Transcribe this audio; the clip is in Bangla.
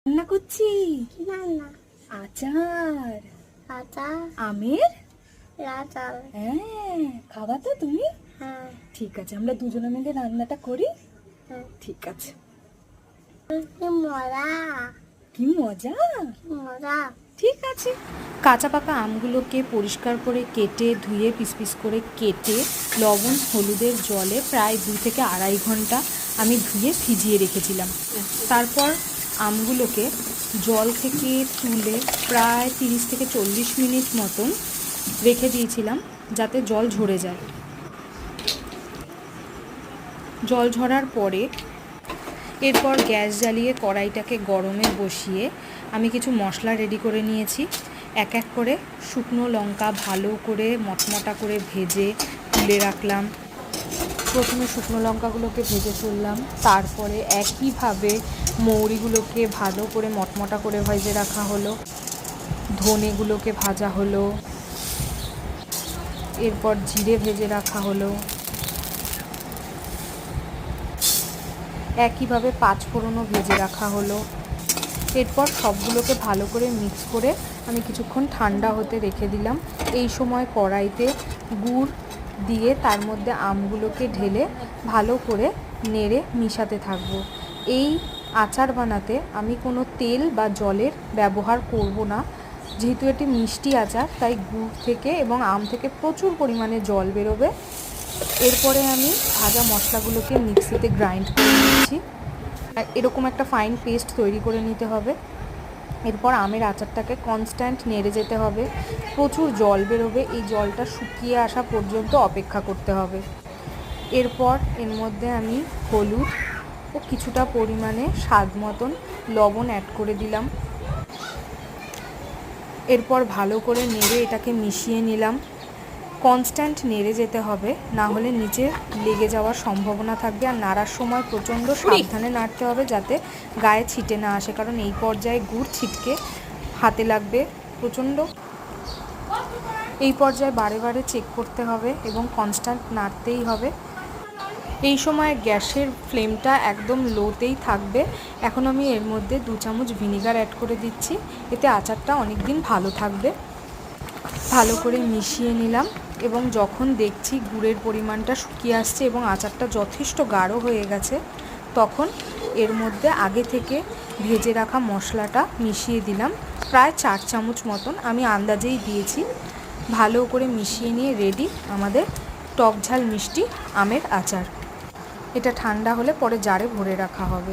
রান্না করছি না না আচার। আচার আমের। আচার হ্যাঁ, খাবা তো তুমি? হ্যাঁ ঠিক আছে, আমরা দুজনে মিলে রান্নাটা করি। হ্যাঁ ঠিক আছে। কি মজা কি মজা। কি মজা ঠিক আছে। কাঁচা পাকা আমগুলোকে পরিষ্কার করে কেটে ধুয়ে পিস পিস করে কেটে লবণ হলুদের জলে প্রায় 2 থেকে আড়াই ঘন্টা আমি ধুয়ে ভিজিয়ে রেখেছিলাম। তারপর আমগুলোকে জল থেকে তুলে প্রায় 30 থেকে 40 মিনিট মতন রেখে দিয়েছিলাম যাতে জল ঝরে যায়। জল ঝরার পরে এরপর গ্যাস জ্বালিয়ে কড়াইটাকে গরমে বসিয়ে আমি কিছু মশলা রেডি করে নিয়েছি। এক এক করে শুকনো লঙ্কা ভালো করে মটমটা করে ভেজে তুলে রাখলাম। প্রথমে শুকনো লঙ্কাগুলোকে ভেজে তুললাম, তারপরে একইভাবে মৌরিগুলোকে ভালো করে মটমটা করে ভেজে রাখা হলো, ধনেগুলোকে ভাজা হলো, এরপর জিরে ভেজে রাখা হলো, একইভাবে পাঁচফোড়নও ভেজে রাখা হলো। এরপর সবগুলোকে ভালো করে মিক্স করে আমি কিছুক্ষণ ঠান্ডা হতে রেখে দিলাম। এই সময় কড়াইতে গুড় দিয়ে তার মধ্যে আমগুলোকে ঢেলে ভালো করে নেড়ে মিশাতে থাকবো। এই আচার বানাতে আমি কোনো তেল বা জলের ব্যবহার করব না, যেহেতু এটি মিষ্টি আচার তাই গুড় থেকে এবং আম থেকে প্রচুর পরিমাণে জল বেরোবে। এরপরে আমি ভাজা মশলাগুলোকে মিক্সিতে গ্রাইন্ড করে নিচ্ছি। এরকম একটা ফাইন পেস্ট তৈরি করে নিতে হবে। এরপর আমের আচারটাকে কনস্ট্যান্ট নেড়ে যেতে হবে, প্রচুর জল বেরোবে, এই জলটা শুকিয়ে আসা পর্যন্ত অপেক্ষা করতে হবে। এরপর এর মধ্যে আমি হলুদ ও কিছুটা পরিমাণে স্বাদ মতন লবণ অ্যাড করে দিলাম। এরপর ভালো করে নেড়ে এটাকে মিশিয়ে নিলাম। কনস্ট্যান্ট নেড়ে যেতে হবে, না হলে নিচে লেগে যাওয়ার সম্ভাবনা থাকবে। আর নাড়ার সময় প্রচণ্ড সাবধানে নাড়তে হবে যাতে গায়ে ছিটে না আসে, কারণ এই পর্যায়ে গুড় ছিটকে হাতে লাগবে প্রচণ্ড। এই পর্যায়ে বারে বারে চেক করতে হবে এবং কনস্ট্যান্ট নাড়তেই হবে। এই সময় গ্যাসের ফ্লেমটা একদম লোতেই থাকবে। এখন আমি এর মধ্যে 2 চামচ ভিনিগার অ্যাড করে দিচ্ছি, এতে আচারটা অনেক দিন ভালো থাকবে। ভালো করে মিশিয়ে নিলাম এবং যখন দেখছি গুড়ের পরিমাণটা শুকিয়ে আসছে এবং আচারটা যথেষ্ট গাঢ় হয়ে গেছে, তখন এর মধ্যে আগে থেকে ভেজে রাখা মশলাটা মিশিয়ে দিলাম, প্রায় 4 চামচ মতন আমি আন্দাজেই দিয়েছি। ভালো করে মিশিয়ে নিয়ে রেডি আমাদের টক ঝাল মিষ্টি আমের আচার। এটা ঠান্ডা হলে পরে জারে ভরে রাখা হবে।